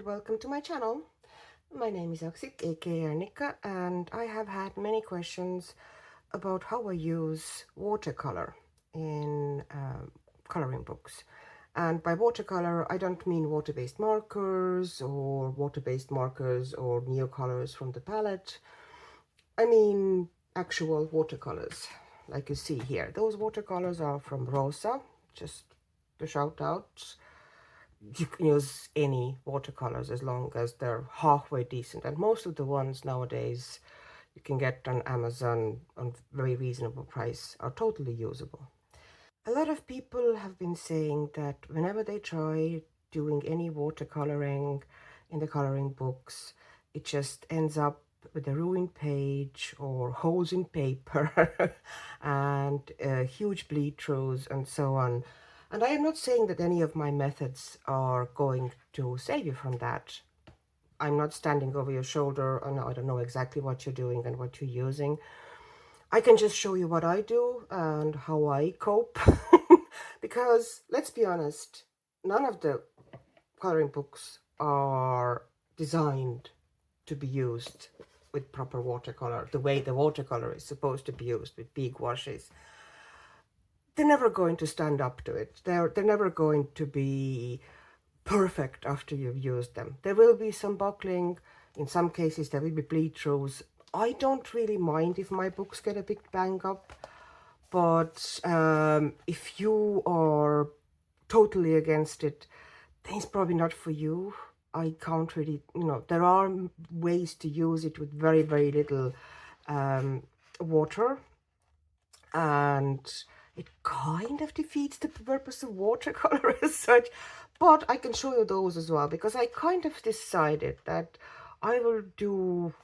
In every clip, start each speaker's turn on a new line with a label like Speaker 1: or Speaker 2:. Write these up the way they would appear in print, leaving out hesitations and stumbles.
Speaker 1: welcome to my channel. My name is Aksik, aka Arnika, and I have had many questions about how I use watercolor in coloring books. And by watercolor, I don't mean water-based markers or neocolors from the palette. I mean actual watercolors, like you see here. Those watercolors are from Rosa, just to shout out. You can use any watercolors as long as they're halfway decent, and most of the ones nowadays you can get on Amazon on very reasonable price are totally usable. A lot of people have been saying that whenever they try doing any watercoloring in the coloring books, it just ends up with a ruined page or holes in paper and huge bleed throughs and so on. And I am not saying that any of my methods are going to save you from that. I'm not standing over your shoulder and I don't know exactly what you're doing and what you're using. I can just show you what I do and how I cope. Because let's be honest, none of the coloring books are designed to be used with proper watercolor, the way the watercolor is supposed to be used with big washes. They're never going to stand up to it. They're never going to be perfect after you've used them. There will be some buckling. In some cases, there will be bleed throughs. I don't really mind if my books get a bit bang up, but if you are totally against it, then it's probably not for you. I can't really, there are ways to use it with very, very little water, and it kind of defeats the purpose of watercolor as such, but I can show you those as well, because I kind of decided that I will do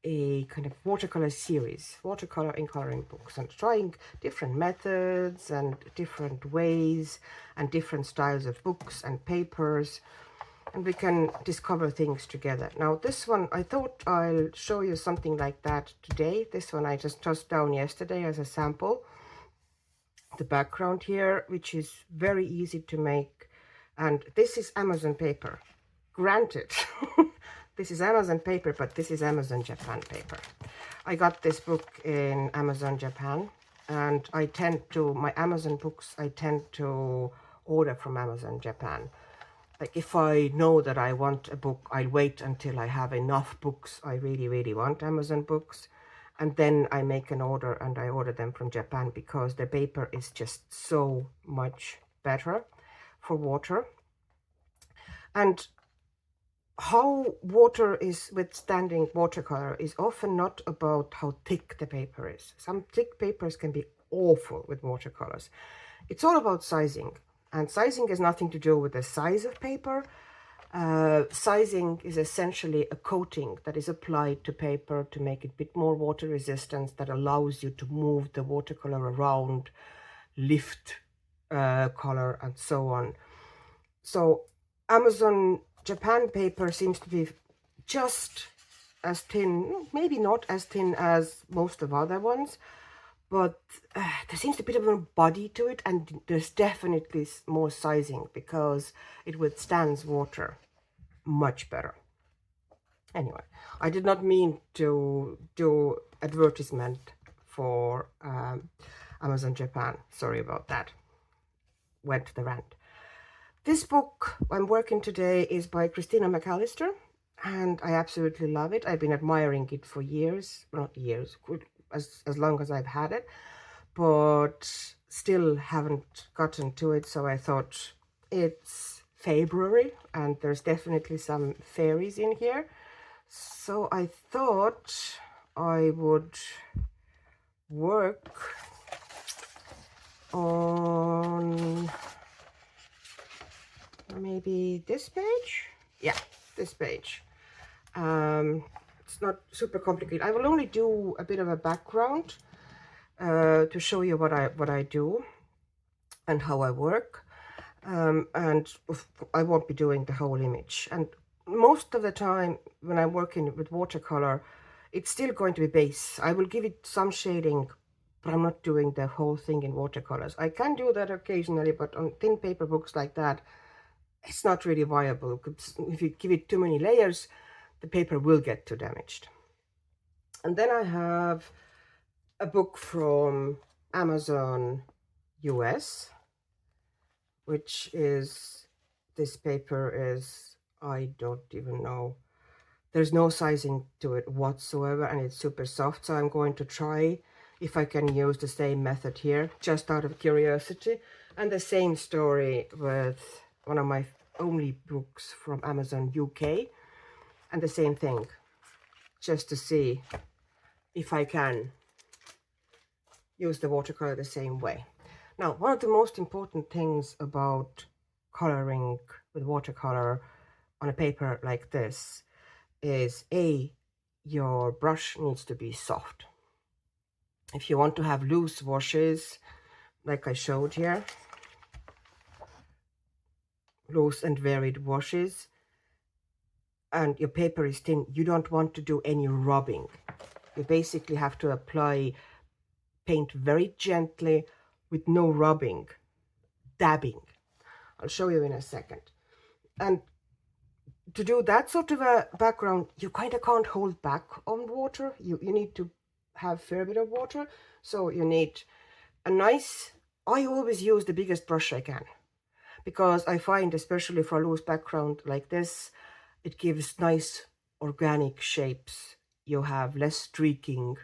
Speaker 1: a kind of watercolor series, watercolor in coloring books, and trying different methods and different ways and different styles of books and papers, and we can discover things together. Now this one, I thought I'll show you something like that today. This one I just tossed down yesterday as a sample. The background here, which is very easy to make, and this is Amazon paper. Granted, this is Amazon paper, but this is Amazon Japan paper. I got this book in Amazon Japan, and I tend to, my Amazon books, I tend to order from Amazon Japan. Like if I know that I want a book, I'll wait until I have enough books I really, really want Amazon books. And then I make an order and I order them from Japan, because the paper is just so much better for water. And how water is withstanding watercolor is often not about how thick the paper is. Some thick papers can be awful with watercolors. It's all about sizing. And sizing has nothing to do with the size of paper. Sizing is essentially a coating that is applied to paper to make it a bit more water resistant, that allows you to move the watercolor around, lift color, and so on. So Amazon Japan paper seems to be just as thin, maybe not as thin as most of other ones, but there seems to be a bit of a body to it, and there's definitely more sizing because it withstands water much better. Anyway, I did not mean to do advertisement for Amazon Japan. Sorry about that. Went to the rant. This book I'm working today is by Christina McAllister, and I absolutely love it. I've been admiring it for years, not years, as long as I've had it, but still haven't gotten to it. So I thought, it's February and there's definitely some fairies in here, so I thought I would work on maybe this page. Yeah, this page. It's not super complicated. I will only do a bit of a background to show you what I do and how I work, and I won't be doing the whole image. And most of the time when I'm working with watercolor, it's still going to be base. I will give it some shading, but I'm not doing the whole thing in watercolors. I can do that occasionally, but on thin paper books like that, it's not really viable. If you give it too many layers, the paper will get too damaged. And then I have a book from Amazon US, which is, this paper is, I don't even know. There's no sizing to it whatsoever, and it's super soft. So I'm going to try if I can use the same method here, just out of curiosity. And the same story with one of my only books from Amazon UK, and the same thing, just to see if I can use the watercolor the same way. Now, one of the most important things about coloring with watercolor on a paper like this is your brush needs to be soft. If you want to have loose washes, like I showed here, loose and varied washes, and your paper is thin, you don't want to do any rubbing. You basically have to apply paint very gently with no rubbing, dabbing. I'll show you in a second. And to do that sort of a background, you kind of can't hold back on water. You need to have a fair bit of water. So you need a nice, I always use the biggest brush I can, because I find, especially for a loose background like this, it gives nice organic shapes. You have less streaking.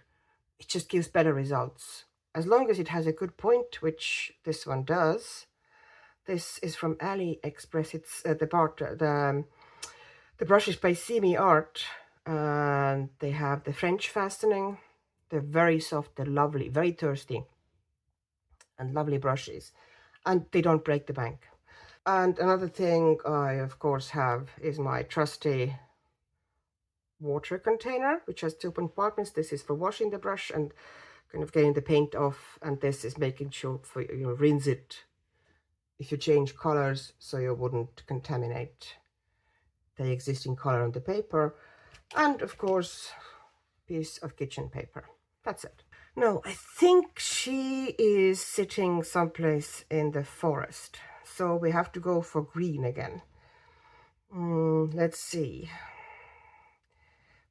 Speaker 1: It just gives better results. As long as it has a good point, which this one does. This is from AliExpress. It's the brush is by Simi Art, and they have the French fastening. They're very soft, they're lovely, very thirsty, and lovely brushes, and they don't break the bank. And another thing I, of course, have is my trusty water container, which has two compartments. This is for washing the brush and kind of getting the paint off, and this is making sure for you rinse it if you change colors, so you wouldn't contaminate the existing color on the paper. And of course, piece of kitchen paper. That's it. Now, I think she is sitting someplace in the forest, so we have to go for green again. Let's see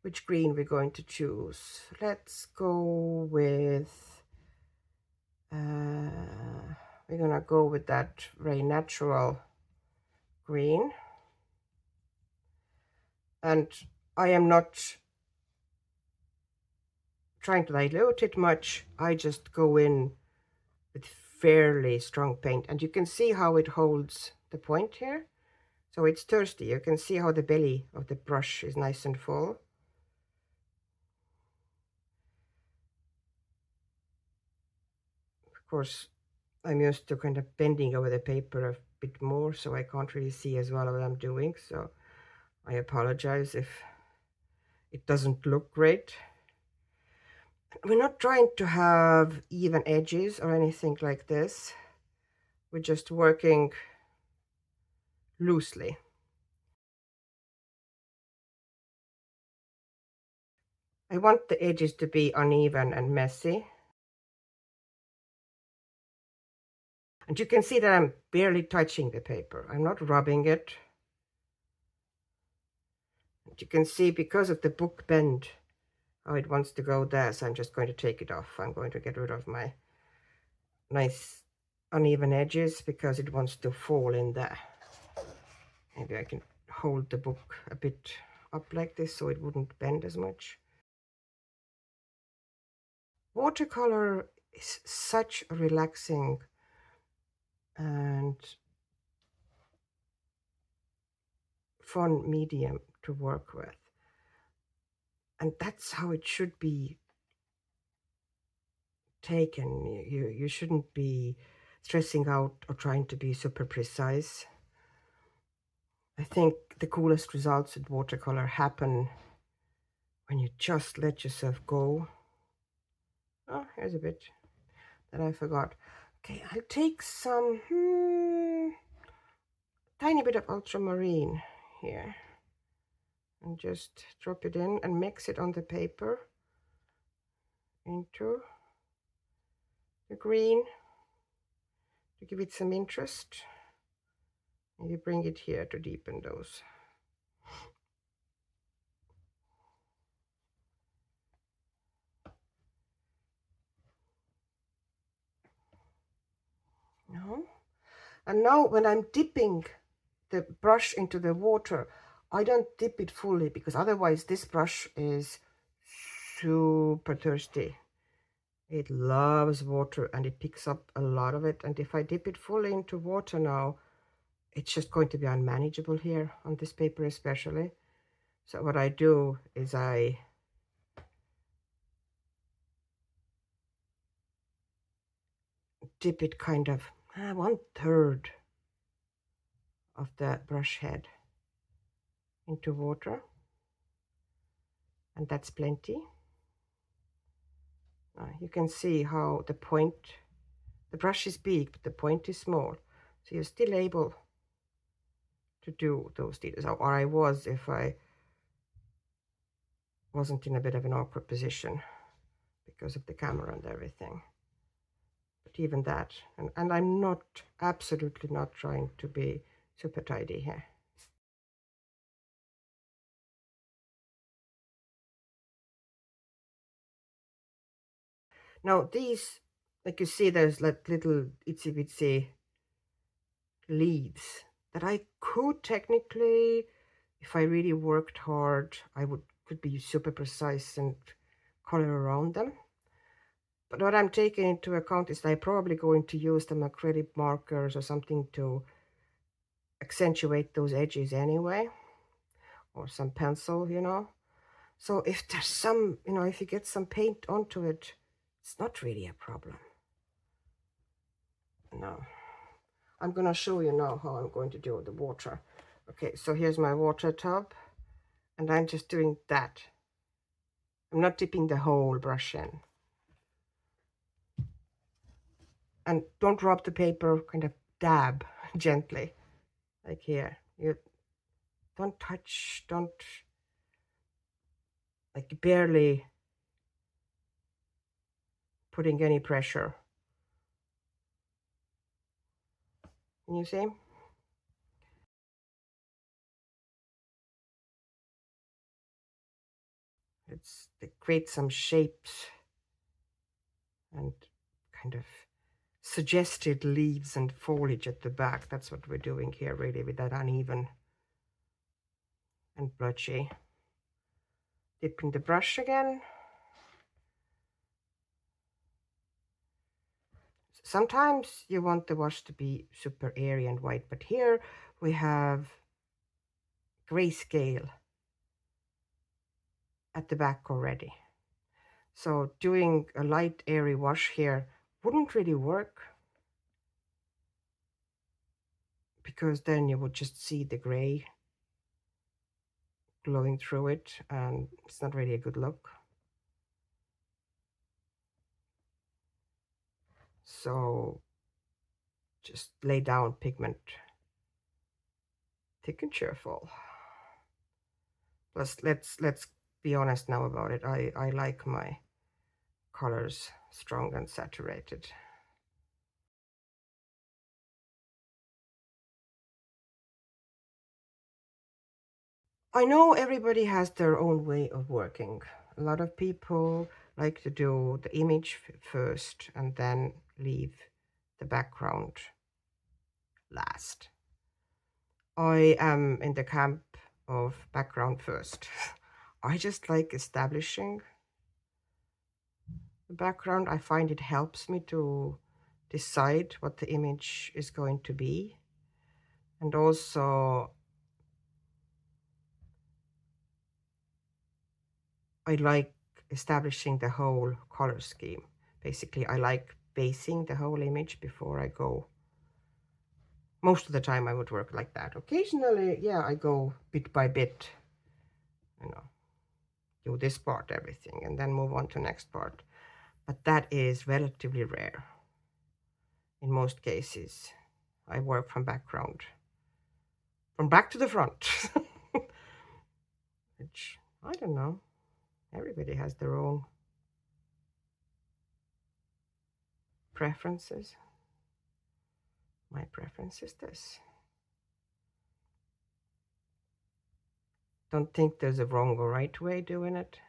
Speaker 1: which green we're going to choose. Let's go with we're gonna go with that very natural green, and I am not trying to dilute it much. I just go in with fairly strong paint, and you can see how it holds the point here. So it's thirsty. You can see how the belly of the brush is nice and full. Of course, I'm used to kind of bending over the paper a bit more, so I can't really see as well what I'm doing. So I apologize if it doesn't look great. We're not trying to have even edges or anything like this. We're just working loosely. I want the edges to be uneven and messy. And you can see that I'm barely touching the paper. I'm not rubbing it. And you can see, because of the book bend, how it wants to go there. So I'm just going to take it off. I'm going to get rid of my nice uneven edges because it wants to fall in there. Maybe I can hold the book a bit up like this so it wouldn't bend as much. Watercolor is such a relaxing and fun medium to work with. And that's how it should be taken. You shouldn't be stressing out or trying to be super precise. I think the coolest results with watercolor happen when you just let yourself go. Oh, here's a bit that I forgot. Okay, I'll take some tiny bit of ultramarine here and just drop it in and mix it on the paper into the green to give it some interest. And you bring it here to deepen those. No. And now when I'm dipping the brush into the water, I don't dip it fully because otherwise this brush is super thirsty. It loves water and it picks up a lot of it. And if I dip it fully into water now, it's just going to be unmanageable here on this paper especially. So what I do is I dip it kind of 1/3 of the brush head into water, and that's plenty. You can see how the point, the brush is big, but the point is small. So you're still able to do those details, or I was if I wasn't in a bit of an awkward position because of the camera and everything. But even that, and I'm not, absolutely not trying to be super tidy here. Now these, like you see, there's like little itsy bitsy leaves that I could technically, if I really worked hard, I could be super precise and color around them. But what I'm taking into account is that I'm probably going to use them acrylic markers or something to accentuate those edges anyway, or some pencil, you know. So if there's some, you know, if you get some paint onto it, it's not really a problem. No. I'm going to show you now how I'm going to do the water. Okay, so here's my water tub, and I'm just doing that. I'm not dipping the whole brush in. And don't rub the paper, kind of dab gently, like here. You don't touch, don't, like barely putting any pressure. Can you see? They create some shapes and kind of suggested leaves and foliage at the back. That's what we're doing here, really, with that uneven and blotchy. Dipping the brush again. Sometimes you want the wash to be super airy and white, but here we have grayscale at the back already. So doing a light airy wash here wouldn't really work, because then you would just see the gray glowing through it, and it's not really a good look. So just lay down pigment, thick and cheerful. Plus, let's be honest now about it. I like my colors strong and saturated. I know everybody has their own way of working. A lot of people like to do the image first and then leave the background last. I am in the camp of background first. I just like establishing the background. I find it helps me to decide what the image is going to be. And also, I like establishing the whole color scheme. Basically, I like basing the whole image before I go. Most of the time I would work like that. Occasionally, yeah, I go bit by bit, you know, do this part, everything, and then move on to next part. But that is relatively rare. In most cases, I work from background, from back to the front. Which, I don't know, everybody has their own preferences. My preference is this. Don't think there's a wrong or right way doing it.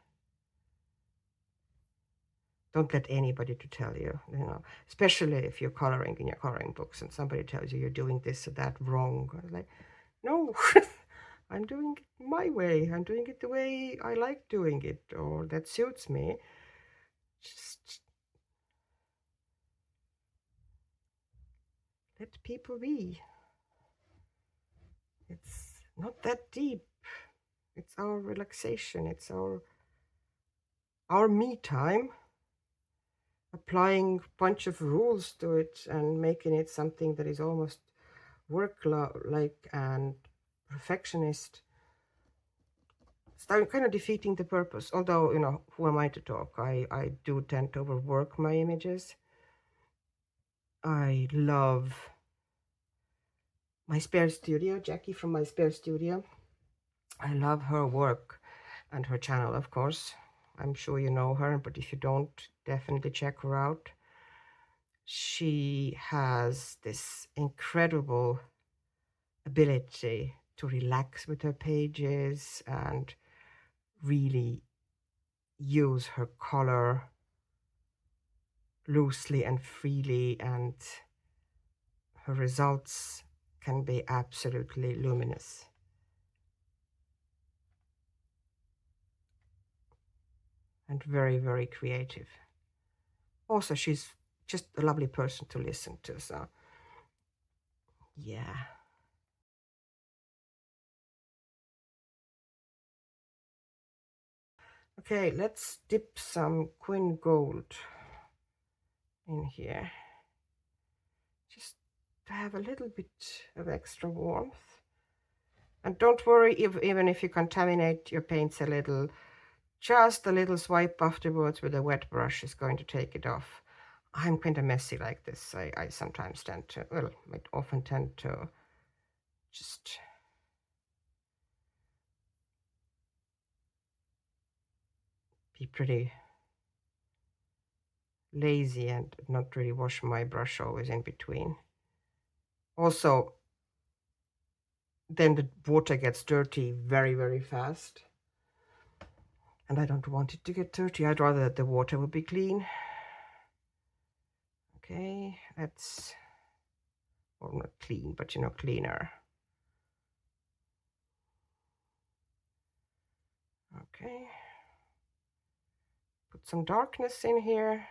Speaker 1: Don't let anybody to tell you, especially if you're coloring in your coloring books and somebody tells you you're doing this or that wrong. Like, no, I'm doing it my way. I'm doing it the way I like doing it, or that suits me. Just let people be. It's not that deep. It's our relaxation. It's our me time. Applying a bunch of rules to it and making it something that is almost work-like and perfectionist. Start kind of defeating the purpose. Although, who am I to talk? I do tend to overwork my images. I love my spare studio, Jackie from my spare studio. I love her work and her channel, of course. I'm sure you know her, but if you don't, definitely check her out. She has this incredible ability to relax with her pages and really use her color loosely and freely, and her results can be absolutely luminous and very, very creative. Also, she's just a lovely person to listen to, so yeah. Okay, let's dip some Quinn Gold in here, just to have a little bit of extra warmth. And don't worry even if you contaminate your paints a little, just a little swipe afterwards with a wet brush is going to take it off. I'm kind of messy like this. I sometimes tend to, well, I often tend to just be pretty lazy and not really wash my brush always in between. Also, then the water gets dirty very, very fast. And I don't want it to get dirty. I'd rather that the water would be clean. Okay, that's, or not clean, but cleaner. Okay. Put some darkness in here.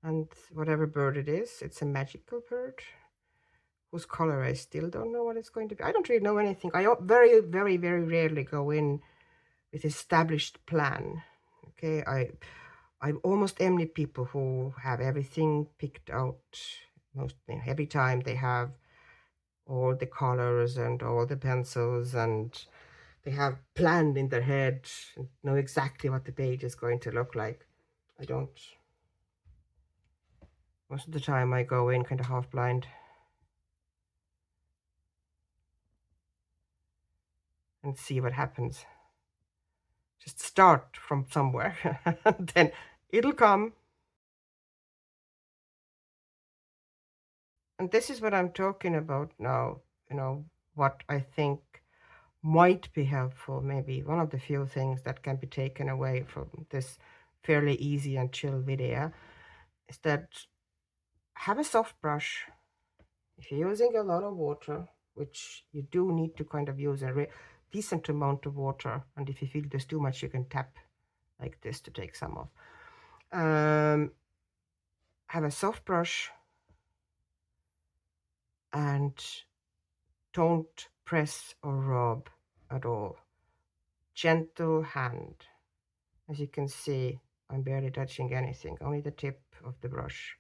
Speaker 1: And whatever bird it is, it's a magical bird whose color I still don't know what it's going to be. I don't really know anything. I very, very, very rarely go in with established plan. Okay, I almost envy people who have everything picked out. Every time they have all the colors and all the pencils, and they have planned in their head and know exactly what the page is going to look like. I don't. Most of the time I go in kind of half blind and see what happens. Just start from somewhere and then it'll come. And this is what I'm talking about now, what I think might be helpful, maybe one of the few things that can be taken away from this fairly easy and chill video, is that have a soft brush. If you're using a lot of water, which you do need to kind of use a decent amount of water, and if you feel there's too much, you can tap like this to take some off. Have a soft brush and don't press or rub at all. Gentle hand. As you can see, I'm barely touching anything. Only the tip of the brush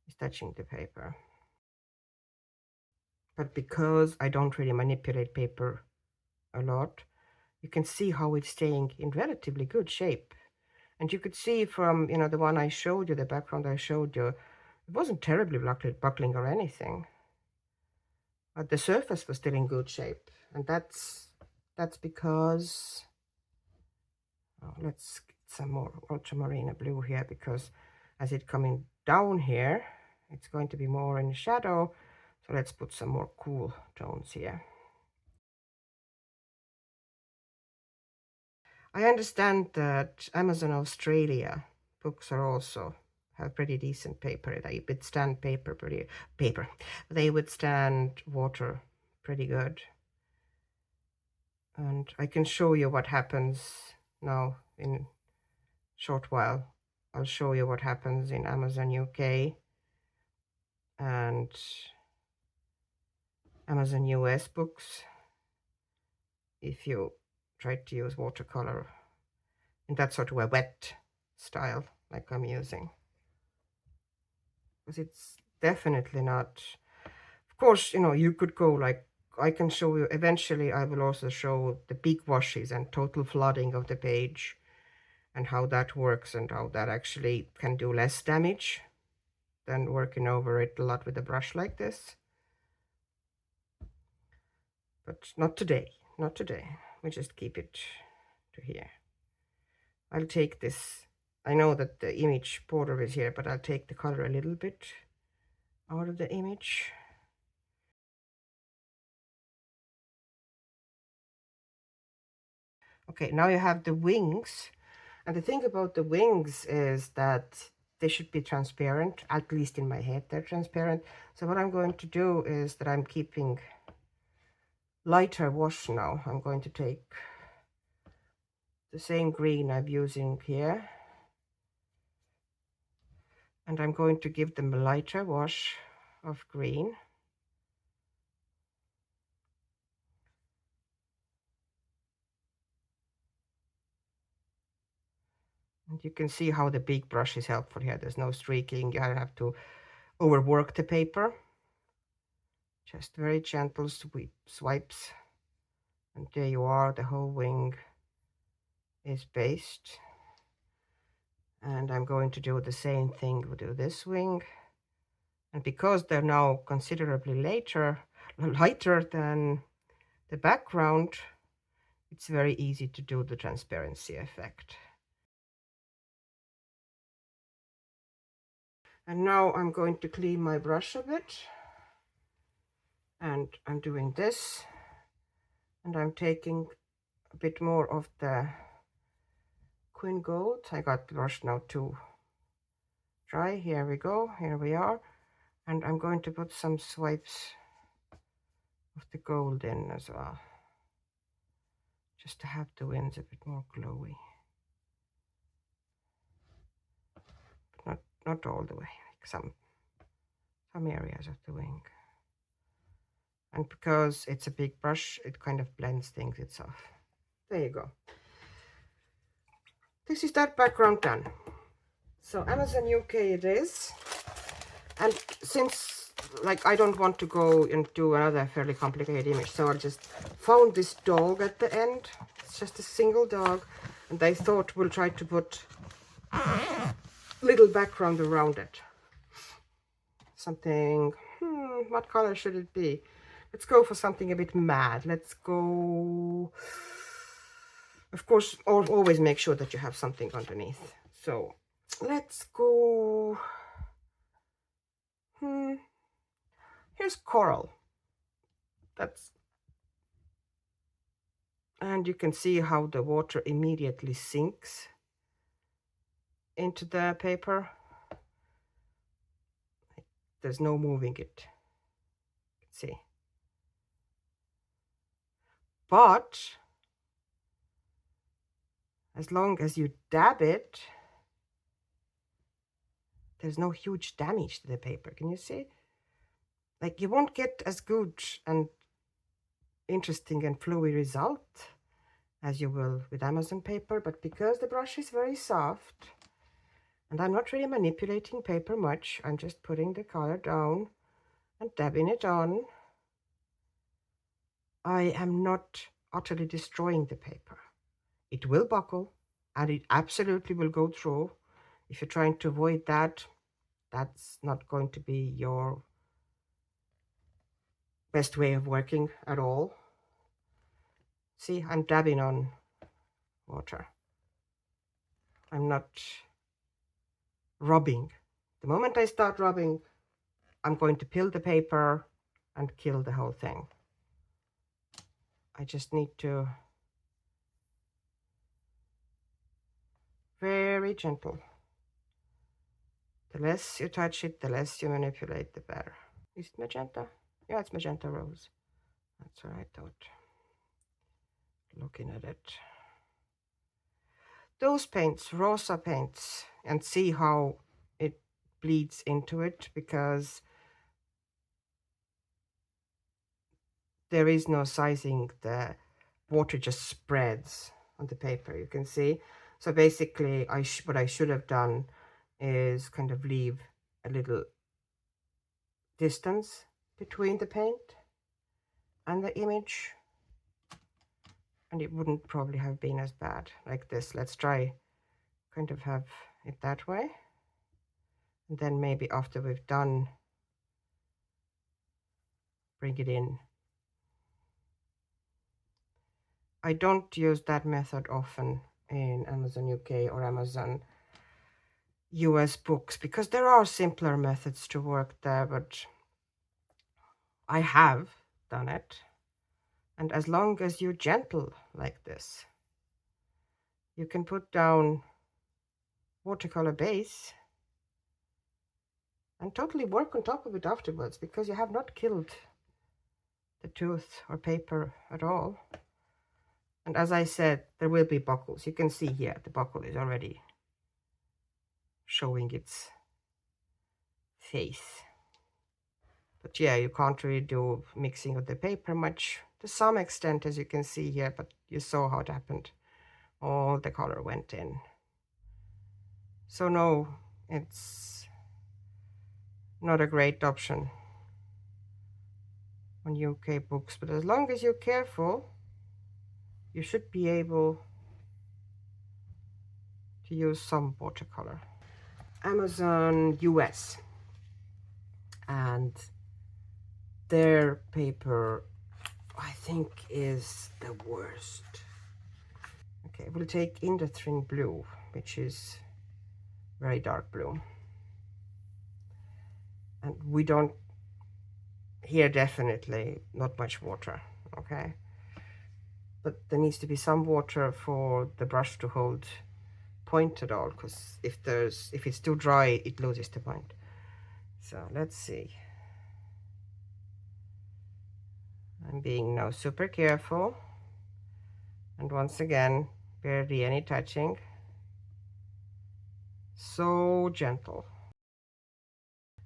Speaker 1: is touching the paper. But because I don't really manipulate paper a lot, you can see how it's staying in relatively good shape. And you could see from, the one I showed you, the background I showed you, it wasn't terribly buckling or anything. But the surface was still in good shape. And that's because, let's get some more ultramarine blue here, because as it's coming down here, it's going to be more in shadow. So let's put some more cool tones here. I understand that Amazon Australia books are also have pretty decent paper. They withstand paper. They withstand water pretty good. And I can show you what happens now in a short while. I'll show you what happens in Amazon UK and Amazon US books if you try to use watercolor in that sort of a wet style like I'm using. Because it's definitely not, of course, you know, you could go like, I can show you, eventually I will also show the big washes and total flooding of the page and how that works and how that actually can do less damage than working over it a lot with a brush like this. But not today, not today. We just keep it to here. I'll take this, I know that the image border is here, but I'll take the color a little bit out of the image. Okay, now you have the wings. And the thing about the wings is that they should be transparent, at least in my head they're transparent. So what I'm going to do is that I'm keeping lighter wash now. I'm going to take the same green I'm using here, and I'm going to give them a lighter wash of green. And you can see how the big brush is helpful here. There's no streaking, you don't have to overwork the paper. Just very gentle swipes. And there you are, the whole wing is based. And I'm going to do the same thing with this wing. And because they're now considerably lighter than the background, it's very easy to do the transparency effect. And now I'm going to clean my brush a bit. And I'm doing this. And I'm taking a bit more of the Queen Gold. I got the brush now too dry. Here we go. Here we are. And I'm going to put some swipes of the gold in as well, just to have the wings a bit more glowy. But not all the way, like some areas of the wing. And because it's a big brush, it kind of blends things itself. There you go. This is that background done. So Amazon UK it is. And since like I don't want to go and do another fairly complicated image, so I just found this dog at the end. It's just a single dog, and I thought we'll try to put little background around it. Something, what color should it be? Let's go for something a bit mad. Let's go, of course, always make sure that you have something underneath. So let's go, here's coral. And you can see how the water immediately sinks into the paper. There's no moving it. See. But as long as you dab it, there's no huge damage to the paper. Can you see? Like, you won't get as good and interesting and flowy result as you will with Amazon paper, but because the brush is very soft and I'm not really manipulating paper much, I'm just putting the color down and dabbing it on. I am not utterly destroying the paper. It will buckle and it absolutely will go through. If you're trying to avoid that, that's not going to be your best way of working at all. See, I'm dabbing on water. I'm not rubbing. The moment I start rubbing, I'm going to peel the paper and kill the whole thing. I just need to very gentle. The less you touch it, the less you manipulate, the better. Is it magenta? Yeah, it's magenta rose. That's what I thought, looking at it. Those paints, rosa paints, and see how it bleeds into it, because there is no sizing. The water just spreads on the paper, you can see. So basically, what I should have done is kind of leave a little distance between the paint and the image, and it wouldn't probably have been as bad like this. Let's try kind of have it that way, and then maybe after we've done, bring it in. I don't use that method often in Amazon UK or Amazon US books, because there are simpler methods to work there, but I have done it. And as long as you're gentle like this, you can put down watercolor base and totally work on top of it afterwards, because you have not killed the tooth or paper at all. And as I said, there will be buckles. You can see here the buckle is already showing its face. But yeah, you can't really do mixing of the paper much, to some extent, as you can see here, but you saw how it happened. All the color went in. So no, it's not a great option on UK books, but as long as you're careful, you should be able to use some watercolor. Amazon US, and their paper, I think, is the worst. Okay, we'll take Industrin blue, which is very dark blue. And we don't, here definitely not much water, okay? But there needs to be some water for the brush to hold point at all, because if it's too dry, it loses the point. So let's see. I'm being now super careful, and once again, barely any touching. So gentle.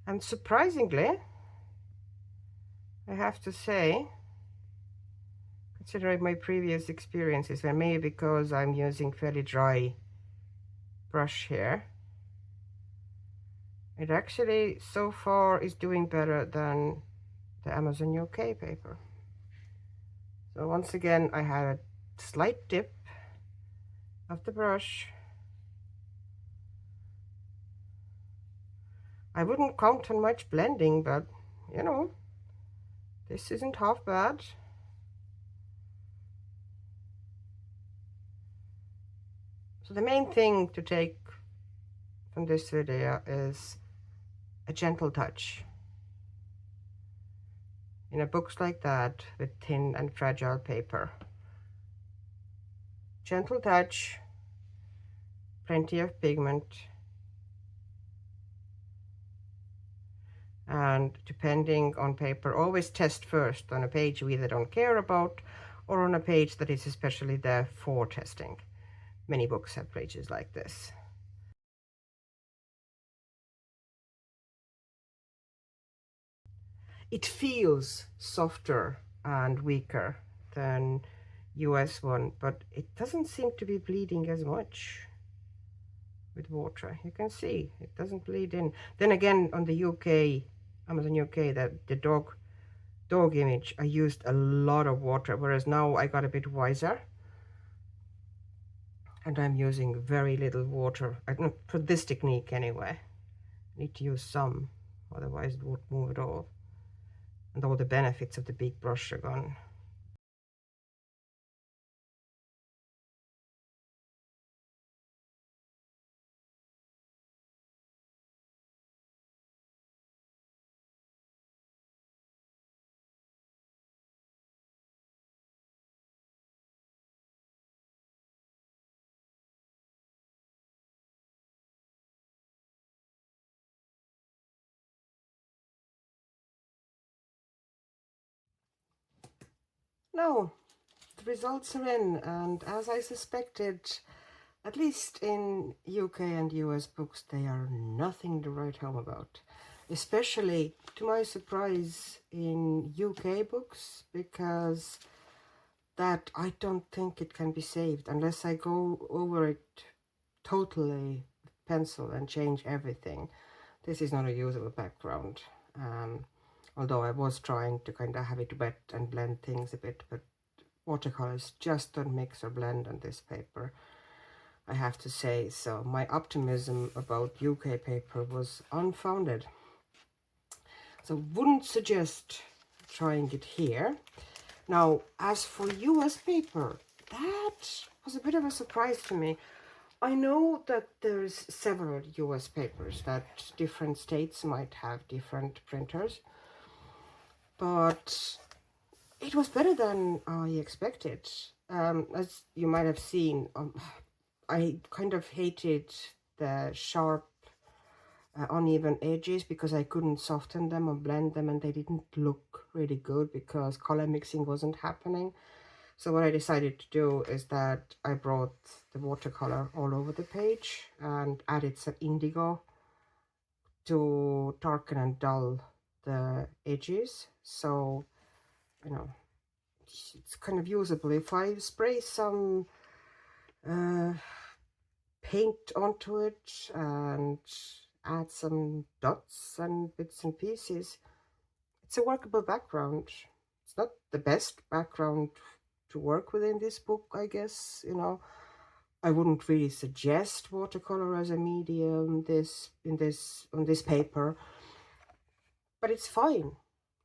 Speaker 1: And surprisingly, I have to say, considering my previous experiences, and maybe because I'm using fairly dry brush here, it actually so far is doing better than the Amazon UK paper. So once again, I had a slight dip of the brush. I wouldn't count on much blending, but you know, this isn't half bad. So the main thing to take from this video is a gentle touch. In a books like that with thin and fragile paper, gentle touch, plenty of pigment, and depending on paper, always test first on a page you either don't care about or on a page that is especially there for testing. Many books have pages like this. It feels softer and weaker than US one, but it doesn't seem to be bleeding as much with water. You can see it doesn't bleed in. Then again, on the UK, Amazon UK, the dog image, I used a lot of water, whereas now I got a bit wiser and I'm using very little water. I don't, for this technique anyway. I need to use some, otherwise it won't move at all. And all the benefits of the big brush are gone. Now, the results are in, and as I suspected, at least in UK and US books, they are nothing to write home about. Especially, to my surprise, in UK books, because that I don't think it can be saved unless I go over it totally with pencil and change everything. This is not a usable background. Although I was trying to kind of have it wet and blend things a bit, but watercolors just don't mix or blend on this paper, I have to say. So my optimism about UK paper was unfounded. So wouldn't suggest trying it here. Now, as for US paper, that was a bit of a surprise to me. I know that there's several US papers that different states might have different printers, but it was better than I expected. As you might have seen, I kind of hated the sharp, uneven edges because I couldn't soften them or blend them, and they didn't look really good because color mixing wasn't happening. So what I decided to do is that I brought the watercolor all over the page and added some indigo to darken and dull the edges. So, you know, it's kind of usable. If I spray some paint onto it and add some dots and bits and pieces, it's a workable background. It's not the best background to work with in this book, I guess. I wouldn't really suggest watercolor as a medium on this paper, but it's fine.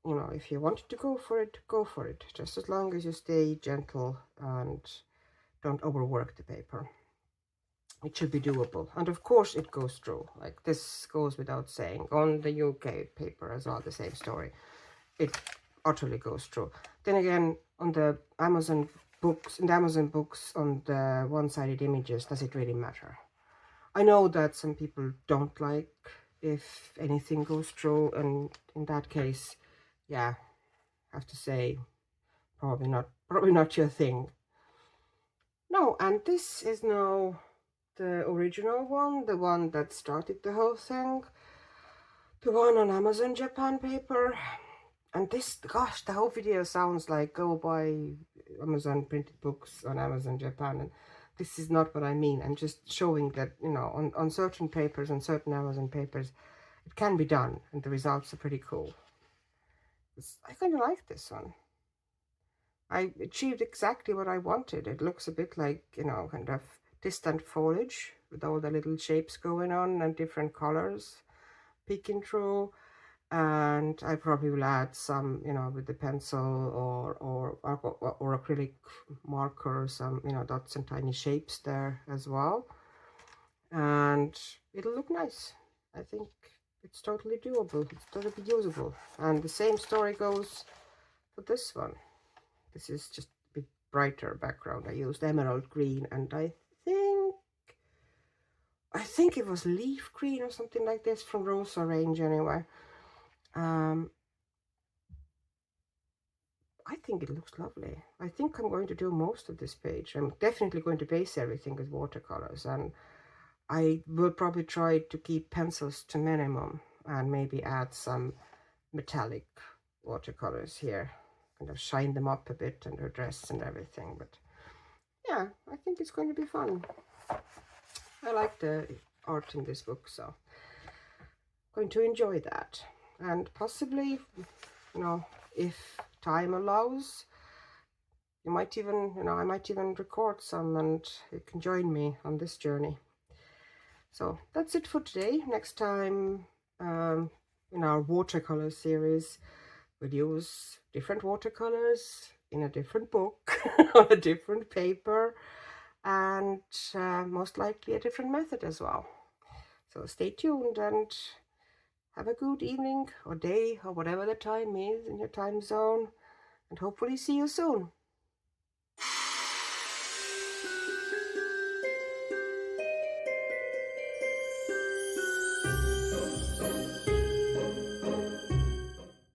Speaker 1: If you wanted to go for it, go for it, just as long as you stay gentle and don't overwork the paper. It should be doable, and of course it goes through. Like, this goes without saying. On the UK paper as well, the same story. It utterly goes through. Then again, on the Amazon books, on the one-sided images, does it really matter? I know that some people don't like if anything goes through, and in that case, yeah, I have to say, probably not your thing. No, and this is now the original one, the one that started the whole thing, the one on Amazon Japan paper. And this, gosh, the whole video sounds like go buy Amazon printed books on Amazon Japan, and this is not what I mean. I'm just showing that, on certain papers, on certain Amazon papers, it can be done, and the results are pretty cool. I kind of like this one. I achieved exactly what I wanted. It looks a bit like, kind of distant foliage with all the little shapes going on and different colors peeking through. And I probably will add some, with the pencil or acrylic marker, some, dots and tiny shapes there as well. And it'll look nice. I think it's totally doable. It's totally usable. And the same story goes for this one. This is just a bit brighter background. I used emerald green, and I think it was leaf green or something like this from Rosa range anyway. I think it looks lovely. I think I'm going to do most of this page. I'm definitely going to base everything with watercolors, and I will probably try to keep pencils to minimum and maybe add some metallic watercolors here, kind of shine them up a bit and her dress and everything. But yeah, I think it's going to be fun. I like the art in this book, so I'm going to enjoy that. And possibly, if time allows, I might even record some, and you can join me on this journey. So that's it for today. Next time, in our watercolor series, we'll use different watercolors in a different book on a different paper, and most likely a different method as well. So stay tuned and have a good evening or day or whatever the time is in your time zone, and hopefully see you soon.